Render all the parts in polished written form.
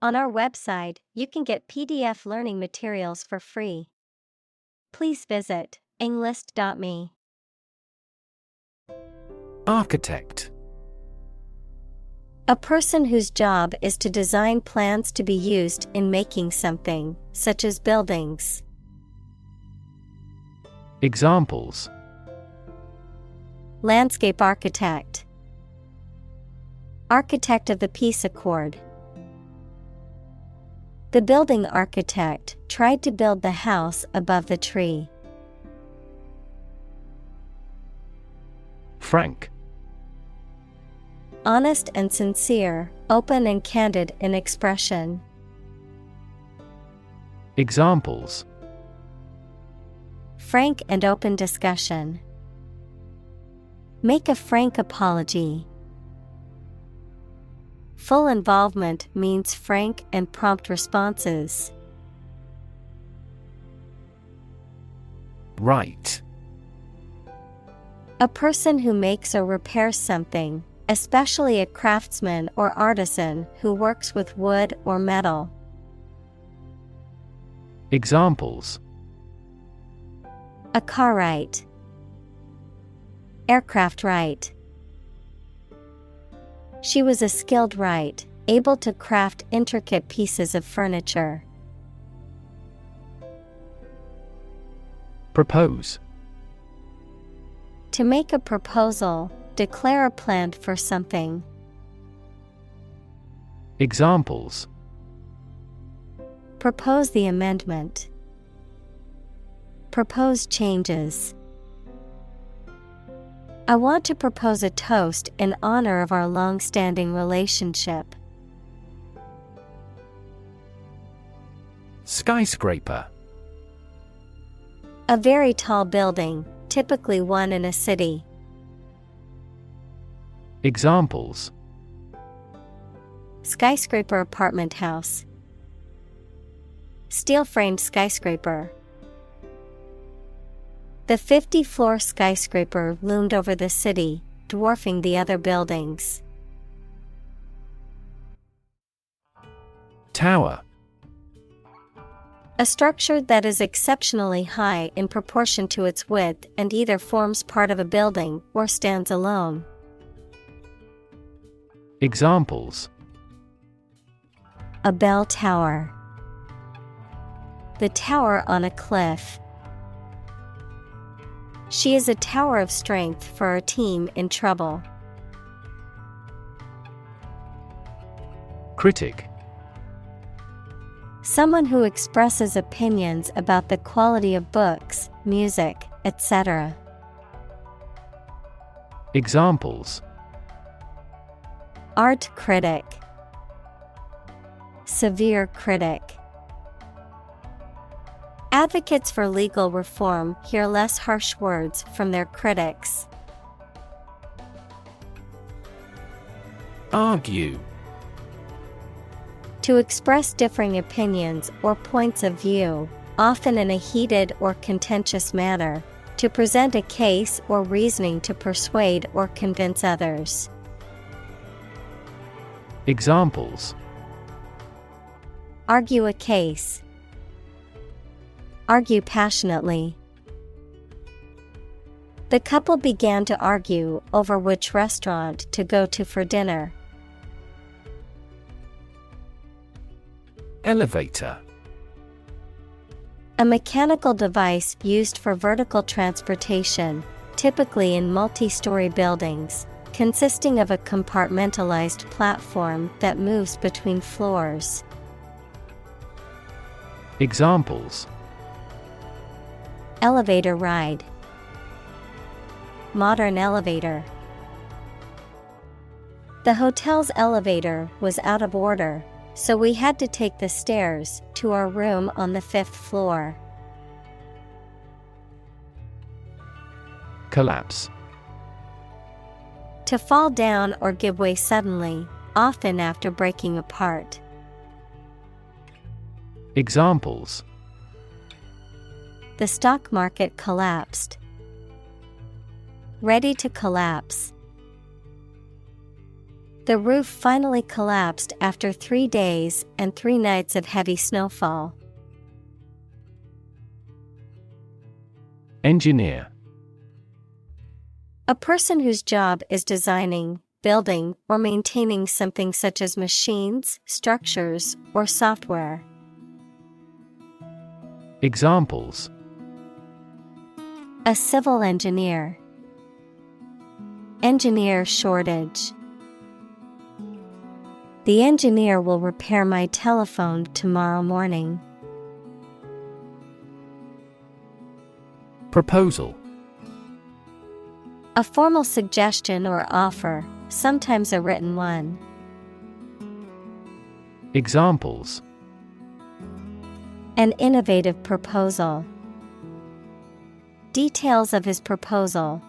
On our website, you can get PDF learning materials for free. Please visit englist.me. Architect. A person whose job is to design plans to be used in making something, such as buildings. Examples: Landscape architect. Architect of the peace accord. The building architect tried to build the house above the tree. Frank. Honest and sincere, open and candid in expression. Examples: Frank and open discussion. Make a frank apology. Full involvement means frank and prompt responses. Right. A person who makes or repairs something, especially a craftsman or artisan who works with wood or metal. Examples: A car right. Aircraft right. She was a skilled right, able to craft intricate pieces of furniture. Propose. To make a proposal, declare a plan for something. Examples: Propose the amendment. Propose changes. I want to propose a toast in honor of our long-standing relationship. Skyscraper. A very tall building, typically one in a city. Examples: Skyscraper apartment house. Steel-framed skyscraper. The 50-floor skyscraper loomed over the city, dwarfing the other buildings. Tower. A structure that is exceptionally high in proportion to its width and either forms part of a building or stands alone. Examples: A bell tower. The tower on a cliff. She is a tower of strength for our team in trouble. Critic. Someone who expresses opinions about the quality of books, music, etc. Examples: Art critic. Severe critic. Advocates for legal reform hear less harsh words from their critics. Argue. To express differing opinions or points of view, often in a heated or contentious manner, to present a case or reasoning to persuade or convince others. Examples: Argue a case. Argue passionately. The couple began to argue over which restaurant to go to for dinner. Elevator. A mechanical device used for vertical transportation, typically in multi-story buildings, consisting of a compartmentalized platform that moves between floors. Examples: Elevator ride. Modern elevator. The hotel's elevator was out of order, so we had to take the stairs to our room on the 5th floor. Collapse. To fall down or give way suddenly, often after breaking apart. Examples: The stock market collapsed. Ready to collapse. The roof finally collapsed after 3 days and 3 nights of heavy snowfall. Engineer. A person whose job is designing, building, or maintaining something such as machines, structures, or software. Examples: A civil engineer. Engineer shortage. The engineer will repair my telephone tomorrow morning. Proposal. A formal suggestion or offer, sometimes a written one. Examples: An innovative proposal. Details of his proposal.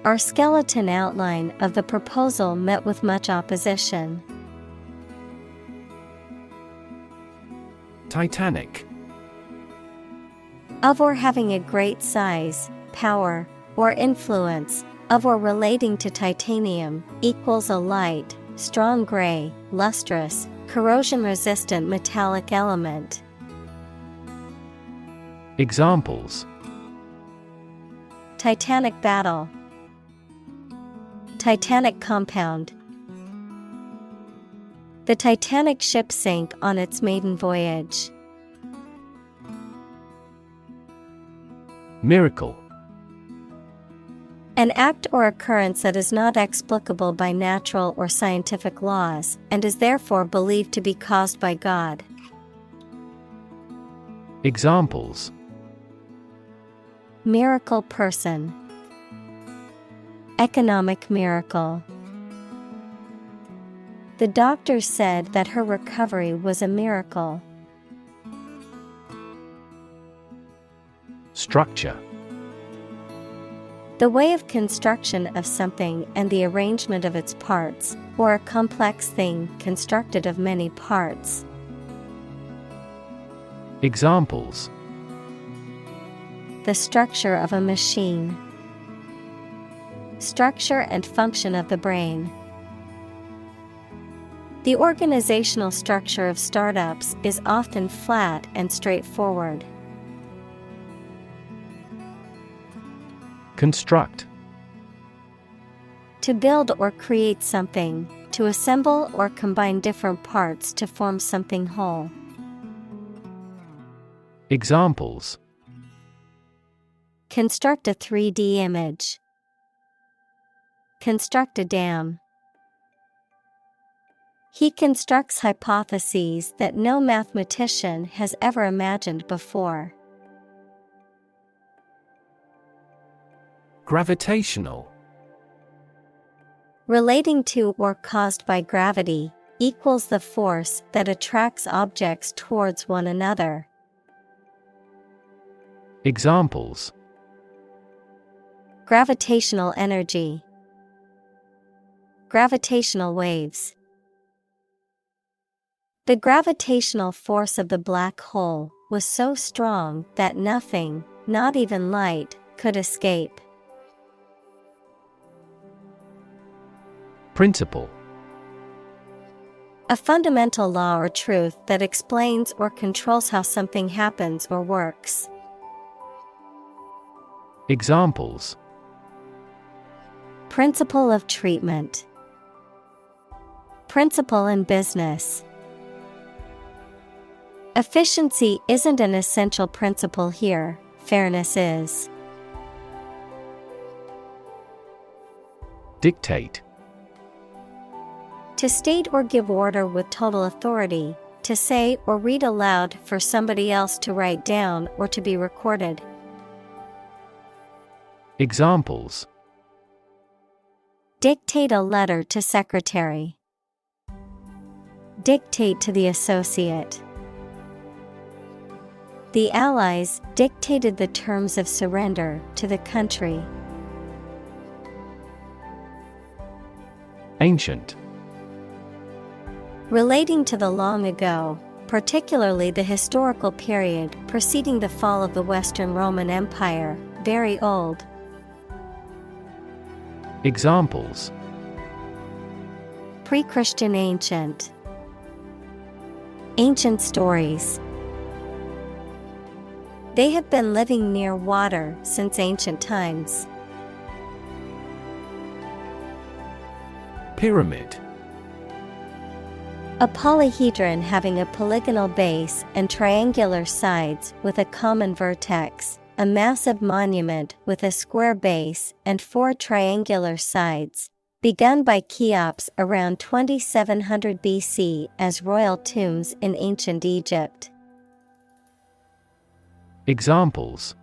Our skeleton outline of the proposal met with much opposition. Titanic. Of or having a great size, power, or influence, of or relating to titanium, equals a light, strong gray, lustrous, corrosion-resistant metallic element. Examples: Titanic battle. Titanic compound. The Titanic ship sank on its maiden voyage. Miracle. An act or occurrence that is not explicable by natural or scientific laws, and is therefore believed to be caused by God. Examples: Miracle person. Economic miracle. The doctor said that her recovery was a miracle. Structure. The way of construction of something and the arrangement of its parts, or a complex thing constructed of many parts. Examples: The structure of a machine. Structure and function of the brain. The organizational structure of startups is often flat and straightforward. Construct. To build or create something, to assemble or combine different parts to form something whole. Examples: Construct a 3D image. Construct a dam. He constructs hypotheses that no mathematician has ever imagined before. Gravitational. Relating to or caused by gravity, equals the force that attracts objects towards one another. Examples: Gravitational energy. Gravitational waves. The gravitational force of the black hole was so strong that nothing, not even light, could escape. Principle. A fundamental law or truth that explains or controls how something happens or works. Examples: Principle of treatment. Principle in business. Efficiency isn't an essential principle here, fairness is. Dictate. To state or give order with total authority, to say or read aloud for somebody else to write down or to be recorded. Examples: Dictate a letter to secretary. Dictate to the associate. The Allies dictated the terms of surrender to the country. Ancient. Relating to the long ago, particularly the historical period preceding the fall of the Western Roman Empire, very old. Examples: Pre-Christian ancient. Ancient stories. They have been living near water since ancient times. Pyramid. A polyhedron having a polygonal base and triangular sides with a common vertex. A massive monument with a square base and 4 triangular sides. Begun by Cheops around 2700 BC as royal tombs in ancient Egypt. Examples: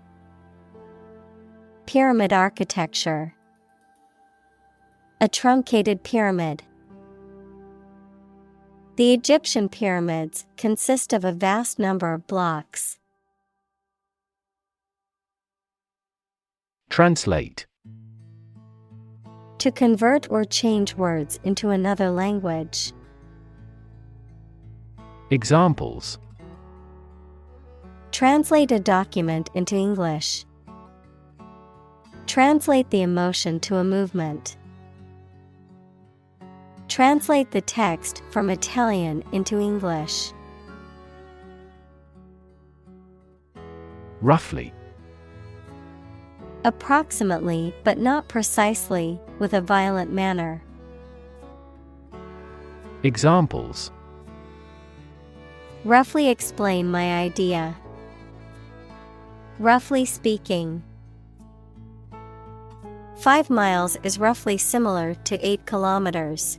Pyramid architecture. A truncated pyramid. The Egyptian pyramids consist of a vast number of blocks. Translate. To convert or change words into another language. Examples: Translate a document into English. Translate the emotion to a movement. Translate the text from Italian into English. Roughly. Approximately, but not precisely, with a violent manner. Examples: Roughly explain my idea. Roughly speaking. 5 miles is roughly similar to 8 kilometers.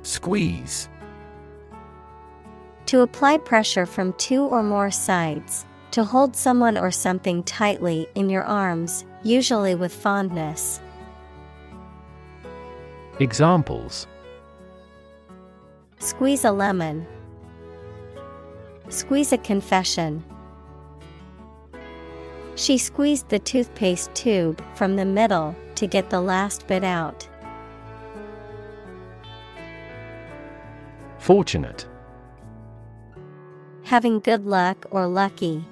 Squeeze. To apply pressure from 2 or more sides. To hold someone or something tightly in your arms, usually with fondness. Examples: Squeeze a lemon. Squeeze a confession. She squeezed the toothpaste tube from the middle to get the last bit out. Fortunate. Having good luck or lucky.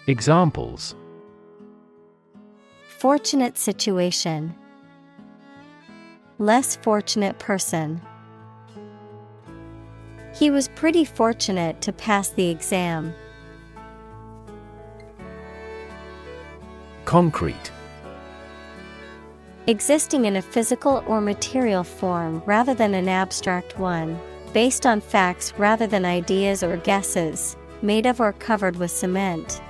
Examples: Fortunate situation. Less fortunate person. He was pretty fortunate to pass the exam. Concrete. Existing in a physical or material form rather than an abstract one. Based on facts rather than ideas or guesses. Made of or covered with cement.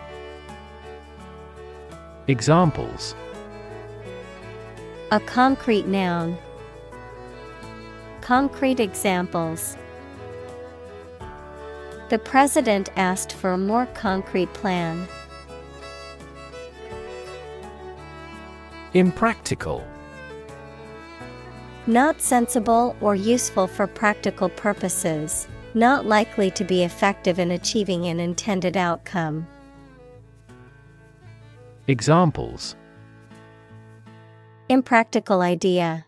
Examples: A concrete noun. Concrete examples. The president asked for a more concrete plan. Impractical. Not sensible or useful for practical purposes. Not likely to be effective in achieving an intended outcome. Examples: Impractical idea.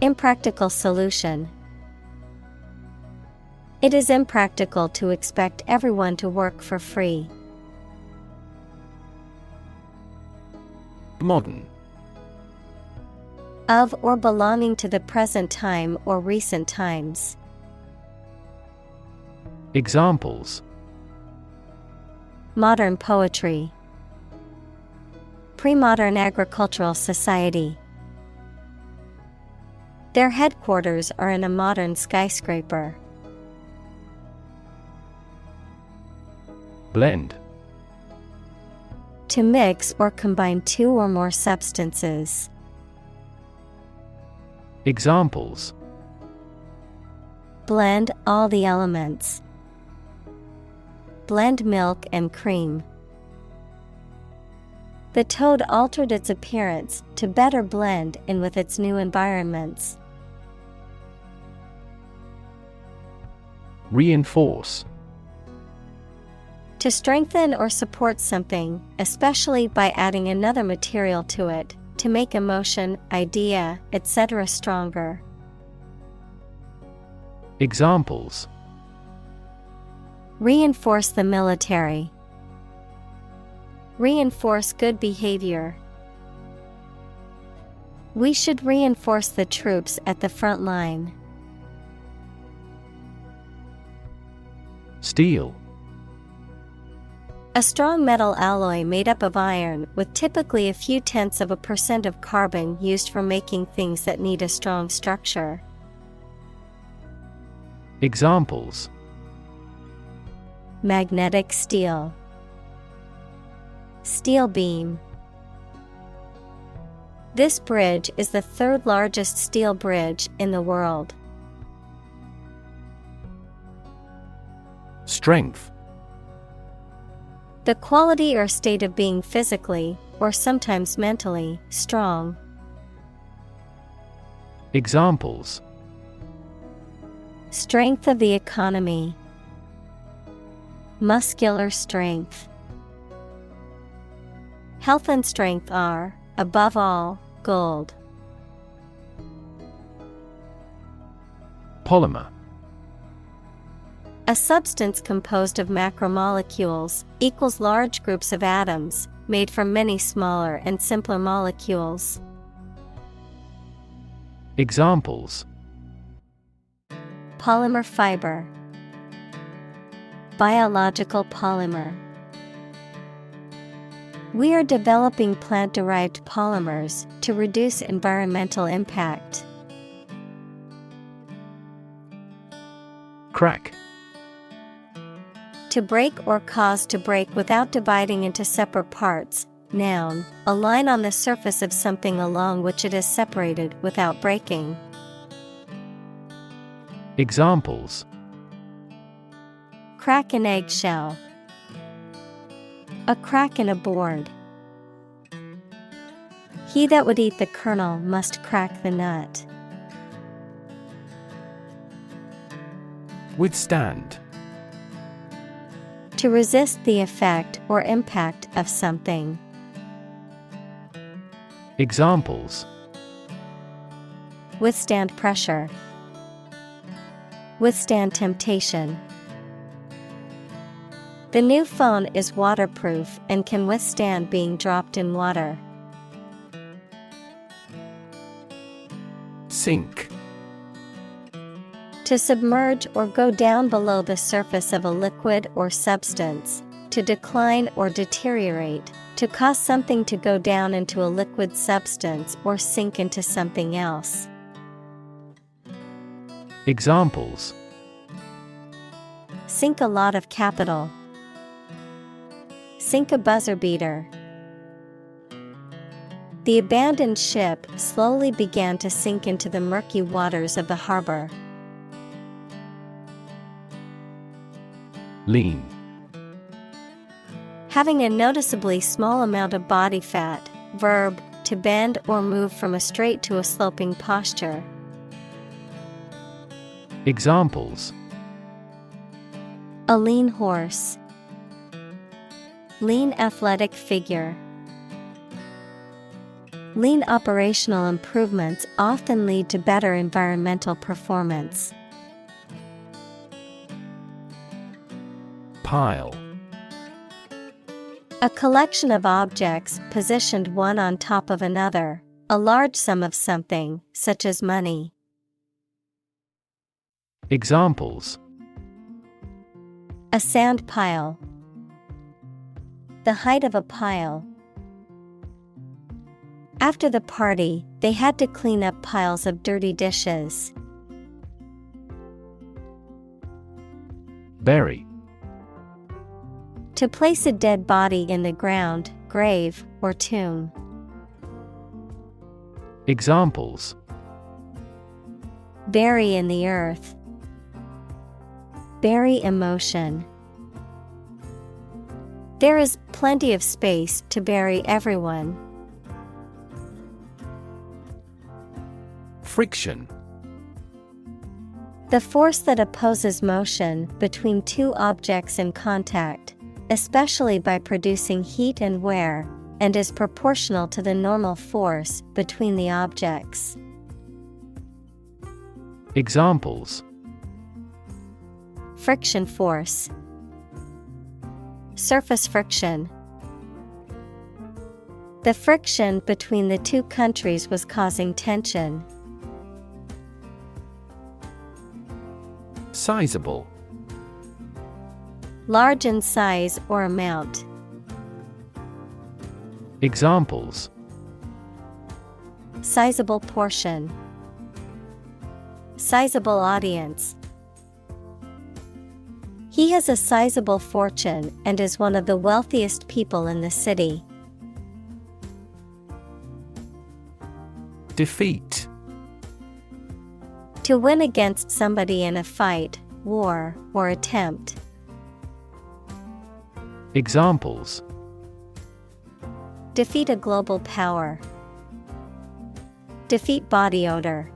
Impractical solution. It is impractical to expect everyone to work for free. Modern. Of or belonging to the present time or recent times. Examples: Modern poetry. Pre-modern agricultural society. Their headquarters are in a modern skyscraper. Blend. To mix or combine 2 or more substances. Examples: Blend all the elements. Blend milk and cream. The toad altered its appearance to better blend in with its new environments. Reinforce. To strengthen or support something, especially by adding another material to it, to make emotion, idea, etc. stronger. Examples: Reinforce the military. Reinforce good behavior. We should reinforce the troops at the front line. Steel. A strong metal alloy made up of iron with typically a few tenths of a % of carbon used for making things that need a strong structure. Examples: Magnetic steel. Steel beam. This bridge is the third largest steel bridge in the world. Strength. The quality or state of being physically, or sometimes mentally, strong. Examples: Strength of the economy. Muscular strength. Health and strength are, above all, gold. Polymer. A substance composed of macromolecules, equals large groups of atoms, made from many smaller and simpler molecules. Examples: Polymer fiber. Biological polymer. We are developing plant-derived polymers to reduce environmental impact. Crack. To break or cause to break without dividing into separate parts. Noun, a line on the surface of something along which it is separated without breaking. Examples: Crack an eggshell. A crack in a board. He that would eat the kernel must crack the nut. Withstand. To resist the effect or impact of something. Examples: Withstand pressure. Withstand temptation. The new phone is waterproof and can withstand being dropped in water. Sink. To submerge or go down below the surface of a liquid or substance, to decline or deteriorate, to cause something to go down into a liquid substance or sink into something else. Examples: Sink a lot of capital. Sink a buzzer beater. The abandoned ship slowly began to sink into the murky waters of the harbor. Lean. Having a noticeably small amount of body fat. Verb, to bend or move from a straight to a sloping posture. Examples: A lean horse. Lean athletic figure. Lean operational improvements often lead to better environmental performance. Pile. A collection of objects positioned one on top of another, a large sum of something, such as money. Examples: A sand pile. The height of a pile. After the party, they had to clean up piles of dirty dishes. Bury. To place a dead body in the ground, grave, or tomb. Examples: Bury in the earth. Bury emotion. There is plenty of space to bury everyone. Friction. The force that opposes motion between two objects in contact, especially by producing heat and wear, and is proportional to the normal force between the objects. Examples: Friction force. Surface friction. The friction between the two countries was causing tension. Sizable. Large in size or amount. Examples: Sizable portion. Sizable audience. He has a sizable fortune and is one of the wealthiest people in the city. Defeat. To win against somebody in a fight, war, or attempt. Examples: Defeat a global power. Defeat body odor.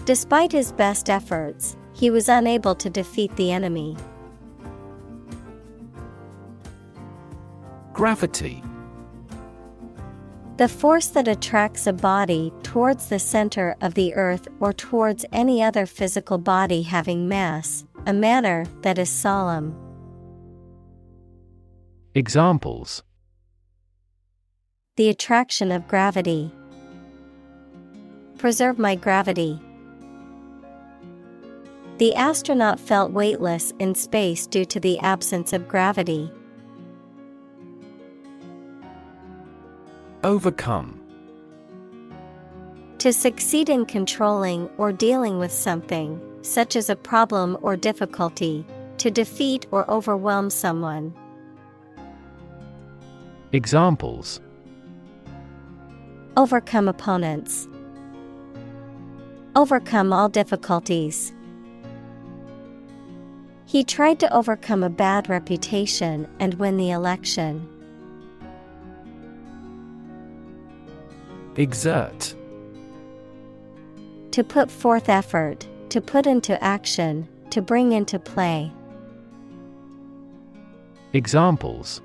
Despite his best efforts, he was unable to defeat the enemy. Gravity. The force that attracts a body towards the center of the earth or towards any other physical body having mass, a manner that is solemn. Examples: The attraction of gravity. Preserve my gravity. The astronaut felt weightless in space due to the absence of gravity. Overcome. To succeed in controlling or dealing with something, such as a problem or difficulty, to defeat or overwhelm someone. Examples: Overcome opponents. Overcome all difficulties. He tried to overcome a bad reputation and win the election. Exert. To put forth effort, to put into action, to bring into play. Examples: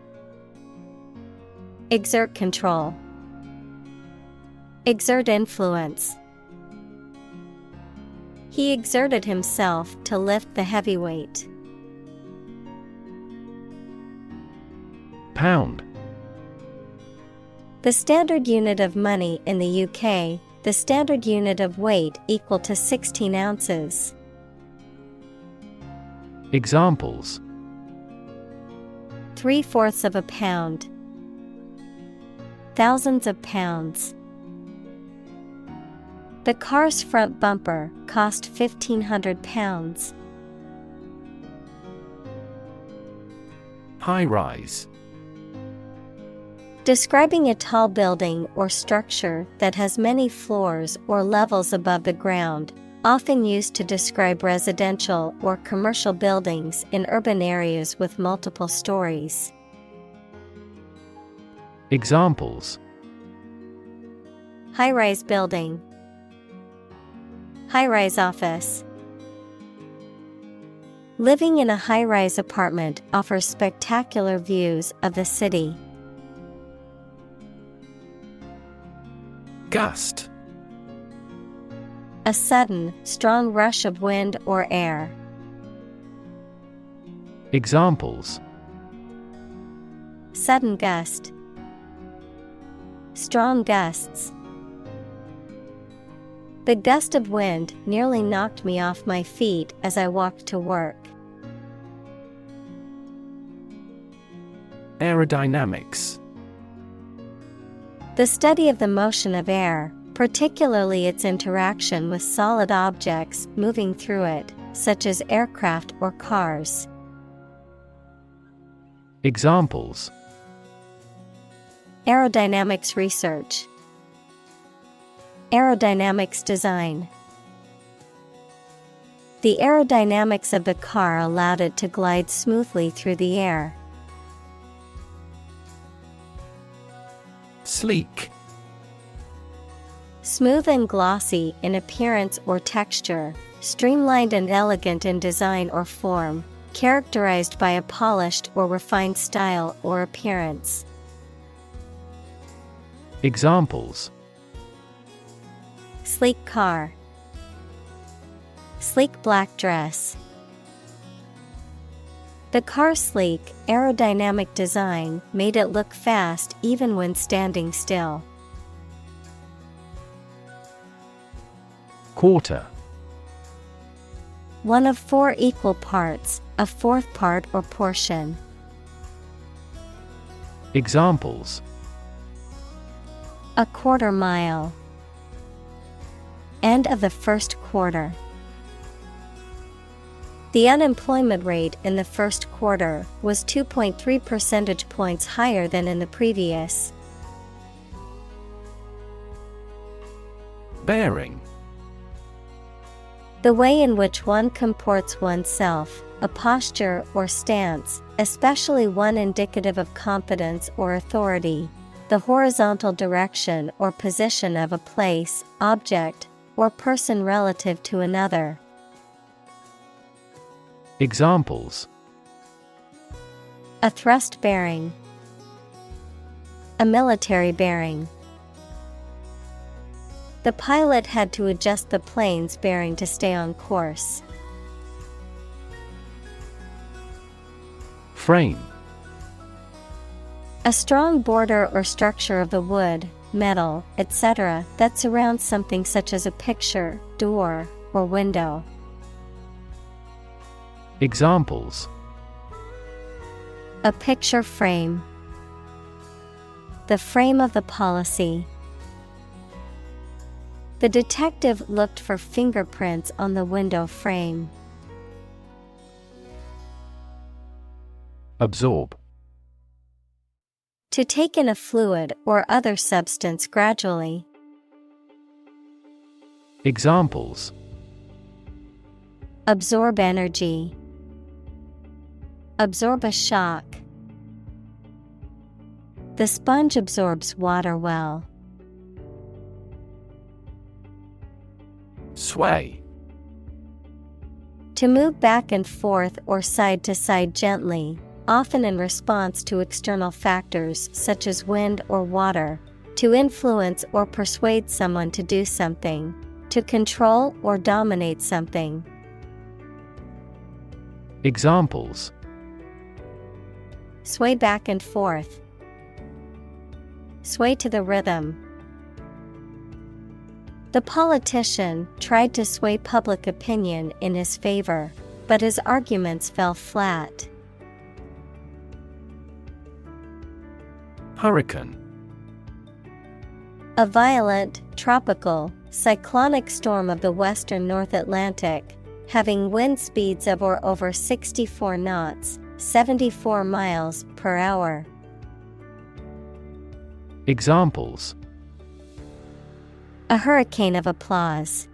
Exert control. Exert influence. He exerted himself to lift the heavy weight. Pound. The standard unit of money in the UK, the standard unit of weight equal to 16 ounces. Examples: 3/4 of a pound. Thousands of pounds. The car's front bumper cost £1,500. High-rise. Describing a tall building or structure that has many floors or levels above the ground, often used to describe residential or commercial buildings in urban areas with multiple stories. Examples: High-rise building. High-rise office. Living in a high-rise apartment offers spectacular views of the city. Gust. A sudden, strong rush of wind or air. Examples: Sudden gust. Strong gusts. The gust of wind nearly knocked me off my feet as I walked to work. Aerodynamics. The study of the motion of air, particularly its interaction with solid objects moving through it, such as aircraft or cars. Examples: Aerodynamics research. Aerodynamics design. The aerodynamics of the car allowed it to glide smoothly through the air. Sleek. Smooth and glossy in appearance or texture, streamlined and elegant in design or form, characterized by a polished or refined style or appearance. Examples: Sleek car. Sleek black dress. The car's sleek, aerodynamic design made it look fast even when standing still. Quarter. One of four equal parts, a fourth part or portion. Examples: A quarter mile. End of the first quarter. The unemployment rate in the first quarter was 2.3 percentage points higher than in the previous. Bearing. The way in which one comports oneself, a posture or stance, especially one indicative of confidence or authority, the horizontal direction or position of a place, object, or person relative to another. Examples: A thrust bearing. A military bearing. The pilot had to adjust the plane's bearing to stay on course. Frame. A strong border or structure of the wood, metal, etc. that surrounds something such as a picture, door, or window. Examples: A picture frame. The frame of the policy. The detective looked for fingerprints on the window frame. Absorb. To take in a fluid or other substance gradually. Examples: Absorb energy. Absorb a shock. The sponge absorbs water well. Sway. To move back and forth or side to side gently, often in response to external factors such as wind or water, to influence or persuade someone to do something, to control or dominate something. Examples: Sway back and forth. Sway to the rhythm. The politician tried to sway public opinion in his favor, but his arguments fell flat. Hurricane. A violent, tropical, cyclonic storm of the western North Atlantic, having wind speeds of or over 64 knots, 74 miles per hour. Examples: A hurricane of applause.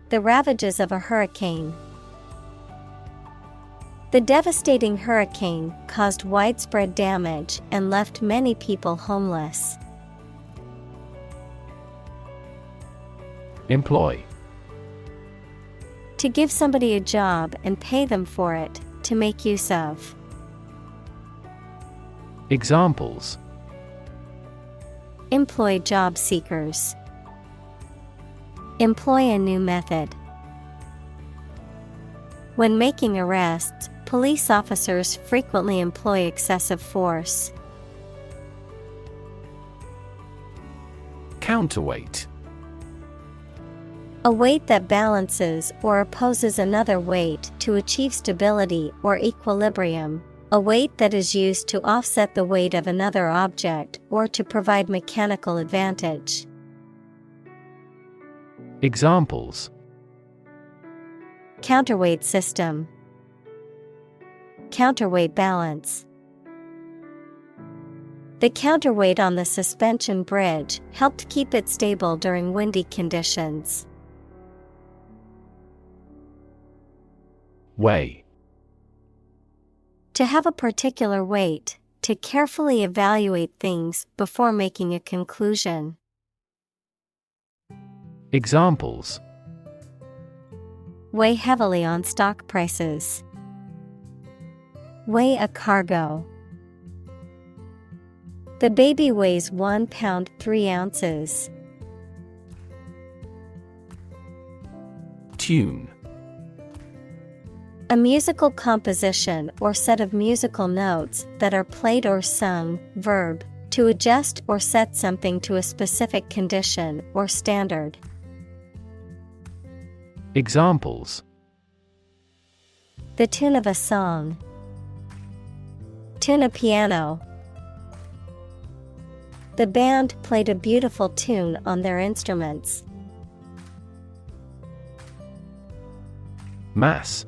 The ravages of a hurricane. The devastating hurricane caused widespread damage and left many people homeless. Employ. To give somebody a job and pay them for it, to make use of. Examples: Employ job seekers. Employ a new method. When making arrests, police officers frequently employ excessive force. Counterweight. A weight that balances or opposes another weight to achieve stability or equilibrium. A weight that is used to offset the weight of another object or to provide mechanical advantage. Examples: Counterweight system. Counterweight balance. The counterweight on the suspension bridge helped keep it stable during windy conditions. Weigh. To have a particular weight, to carefully evaluate things before making a conclusion. Examples: Weigh heavily on stock prices. Weigh a cargo. The baby weighs 1 pound 3 ounces. Tune. A musical composition or set of musical notes that are played or sung. Verb, to adjust or set something to a specific condition or standard. Examples: The tune of a song. Tune a piano. The band played a beautiful tune on their instruments. Mass.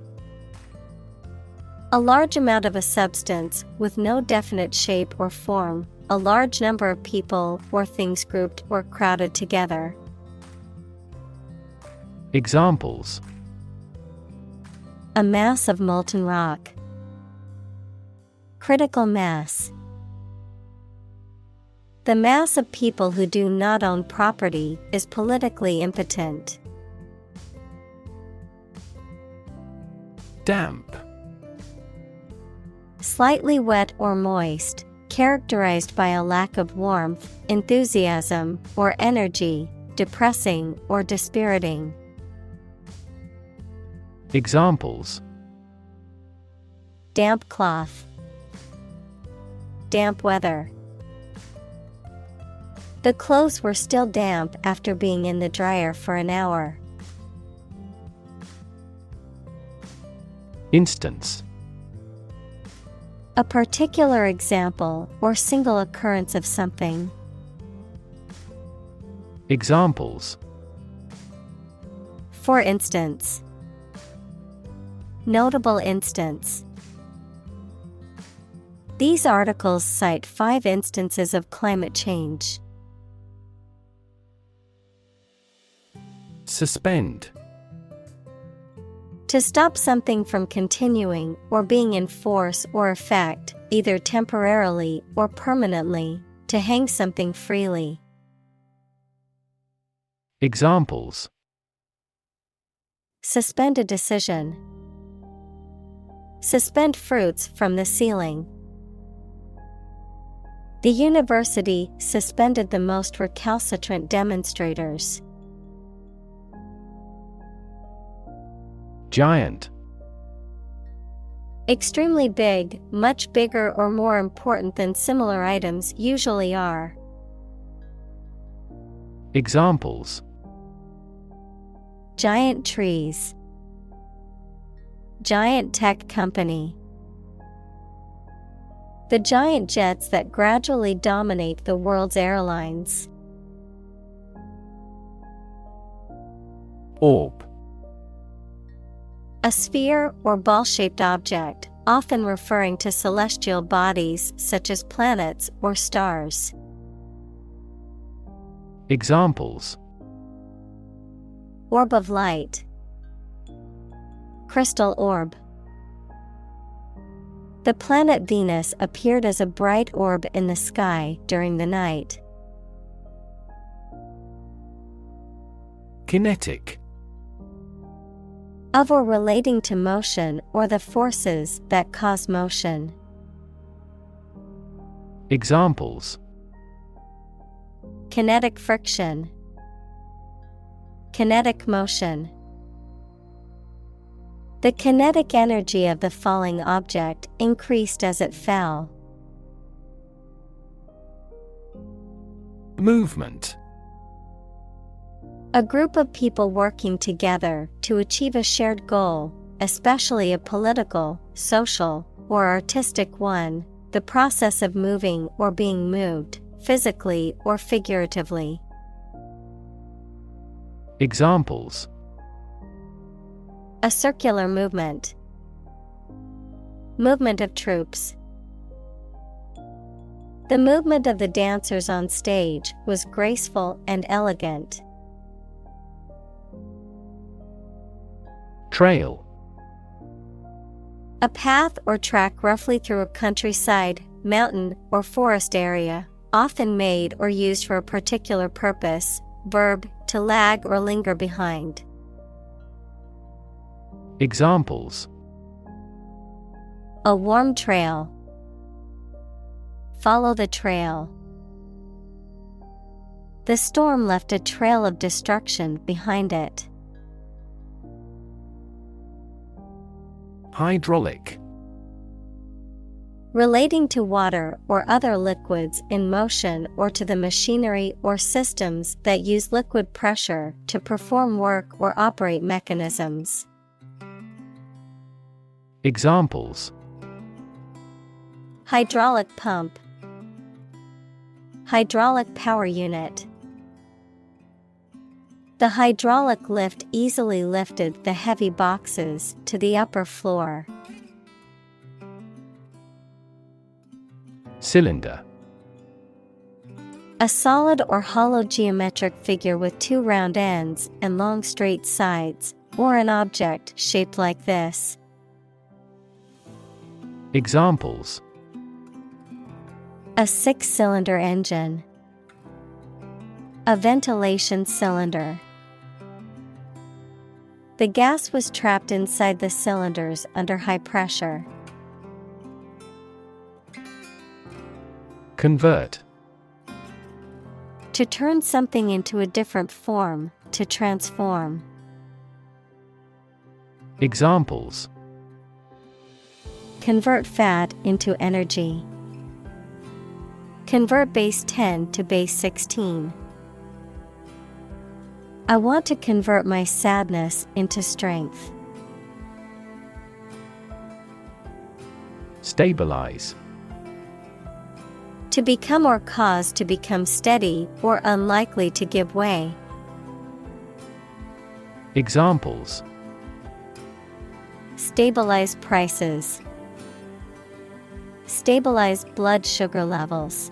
A large amount of a substance with no definite shape or form, a large number of people or things grouped or crowded together. Examples: A mass of molten rock. Critical mass. The mass of people who do not own property is politically impotent. Damp. Slightly wet or moist, characterized by a lack of warmth, enthusiasm, or energy, depressing or dispiriting. Examples: Damp cloth. Damp weather. The clothes were still damp after being in the dryer for an hour. Instance. A particular example or single occurrence of something. Examples: For instance. Notable instance. These articles cite 5 instances of climate change. Suspend. To stop something from continuing or being in force or effect, either temporarily or permanently, to hang something freely. Examples: Suspend a decision. Suspend fruits from the ceiling. The university suspended the most recalcitrant demonstrators. Giant. Extremely big, much bigger or more important than similar items usually are. Examples: Giant trees. Giant tech company. The giant jets that gradually dominate the world's airlines. Orb. A sphere or ball-shaped object, often referring to celestial bodies such as planets or stars. Examples: Orb of light. Crystal orb. The planet Venus appeared as a bright orb in the sky during the night. Kinetic. Of or relating to motion or the forces that cause motion. Examples: Kinetic friction. Kinetic motion. The kinetic energy of the falling object increased as it fell. Movement. A group of people working together to achieve a shared goal, especially a political, social, or artistic one, the process of moving or being moved, physically or figuratively. Examples: A circular movement. Movement of troops. The movement of the dancers on stage was graceful and elegant. Trail. A path or track roughly through a countryside, mountain, or forest area, often made or used for a particular purpose. Verb, to lag or linger behind. Examples: A warm trail. Follow the trail. The storm left a trail of destruction behind it. Hydraulic. Relating to water or other liquids in motion or to the machinery or systems that use liquid pressure to perform work or operate mechanisms. Examples: Hydraulic pump, hydraulic power unit. The hydraulic lift easily lifted the heavy boxes to the upper floor. Cylinder. A solid or hollow geometric figure with two round ends and long straight sides, or an object shaped like this. Examples: A 6-cylinder engine, a ventilation cylinder. The gas was trapped inside the cylinders under high pressure. Convert. To turn something into a different form, to transform. Examples: Convert fat into energy. Convert base 10 to base 16. I want to convert my sadness into strength. Stabilize. To become or cause to become steady or unlikely to give way. Examples: Stabilize prices. Stabilize blood sugar levels.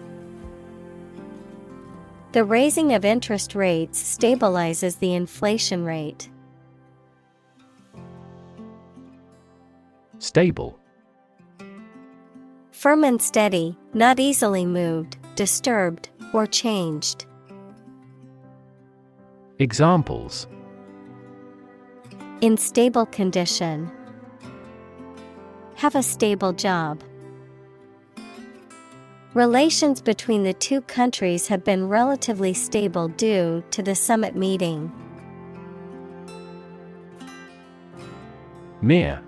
The raising of interest rates stabilizes the inflation rate. Stable. Firm and steady, not easily moved, disturbed, or changed. Examples: In stable condition. Have a stable job. Relations between the two countries have been relatively stable due to the summit meeting. Mere.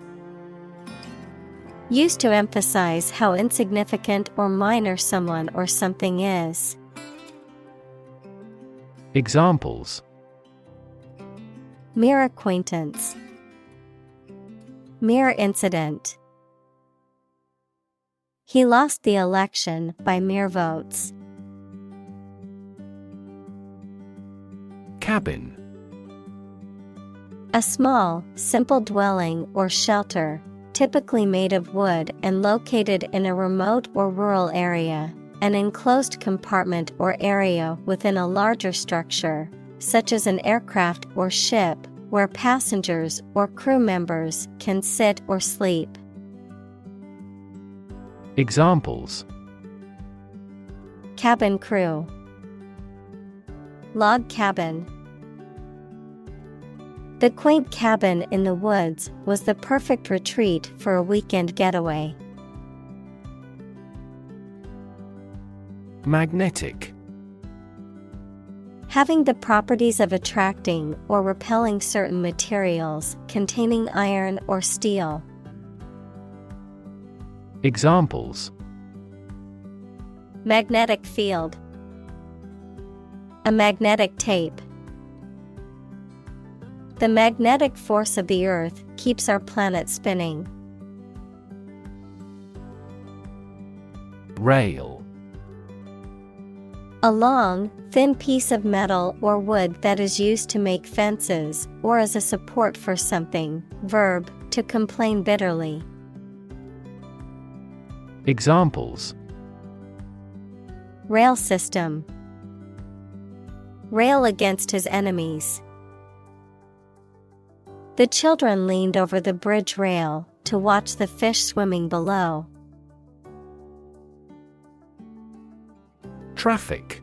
Used to emphasize how insignificant or minor someone or something is. Examples: Mere acquaintance. Mere incident. He lost the election by mere votes. Cabin. A small, simple dwelling or shelter, typically made of wood and located in a remote or rural area, an enclosed compartment or area within a larger structure, such as an aircraft or ship, where passengers or crew members can sit or sleep. Examples: Cabin crew. Log cabin. The quaint cabin in the woods was the perfect retreat for a weekend getaway. Magnetic. Having the properties of attracting or repelling certain materials containing iron or steel. Examples: Magnetic field. A magnetic tape. The magnetic force of the Earth keeps our planet spinning. Rail. A long, thin piece of metal or wood that is used to make fences or as a support for something. Verb, to complain bitterly. Examples: Rail system. Rail against his enemies. The children leaned over the bridge rail to watch the fish swimming below. Traffic.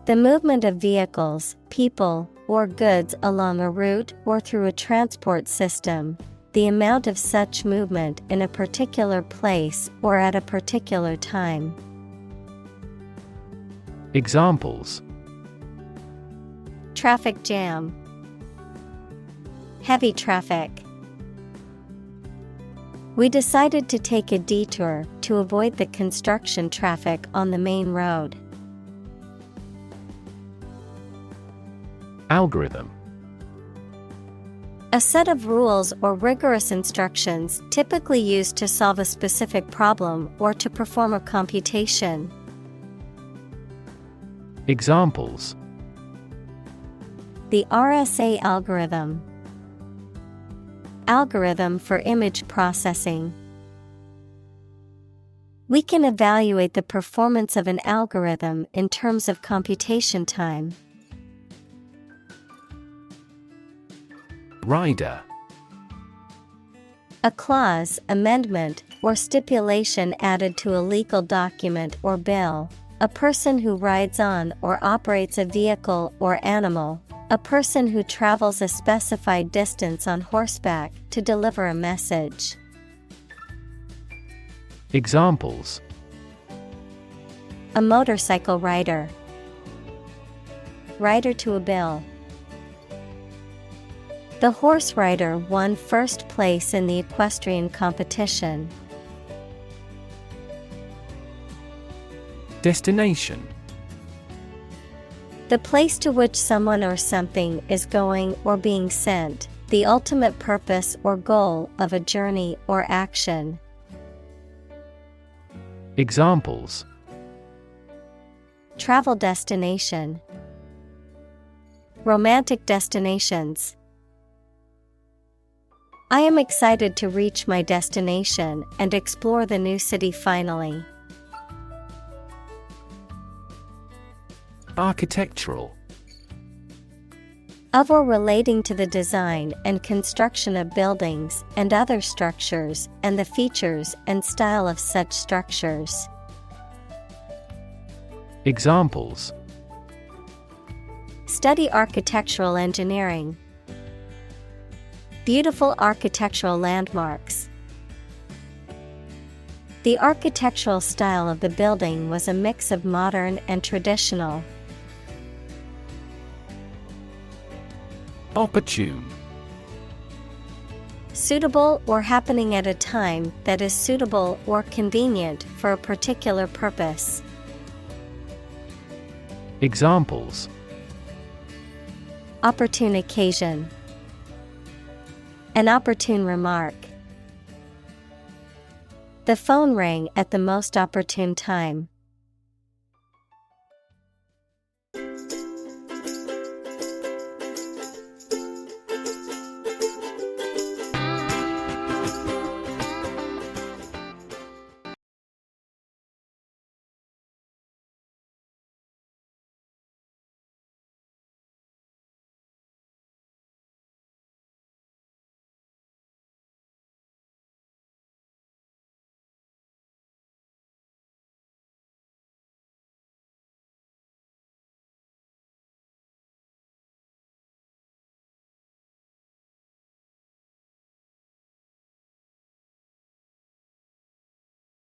The movement of vehicles, people, or goods along a route or through a transport system. The amount of such movement in a particular place or at a particular time. Examples: Traffic jam. Heavy traffic. We decided to take a detour to avoid the construction traffic on the main road. Algorithm. A set of rules or rigorous instructions typically used to solve a specific problem or to perform a computation. Examples: The RSA algorithm. Algorithm for image processing. We can evaluate the performance of an algorithm in terms of computation time. Rider. A clause, amendment, or stipulation added to a legal document or bill. A person who rides on or operates a vehicle or animal. A person who travels a specified distance on horseback to deliver a message. Examples: A motorcycle rider. Rider to a bill. The horse rider won first place in the equestrian competition. Destination. The place to which someone or something is going or being sent, the ultimate purpose or goal of a journey or action. Examples: Travel destination. Romantic destinations. I am excited to reach my destination and explore the new city finally. Architectural. Of or relating to the design and construction of buildings and other structures and the features and style of such structures. Examples: Study architectural engineering. Beautiful architectural landmarks. The architectural style of the building was a mix of modern and traditional. Opportune. Suitable or happening at a time that is suitable or convenient for a particular purpose. Examples: Opportune occasion. An opportune remark. The phone rang at the most opportune time.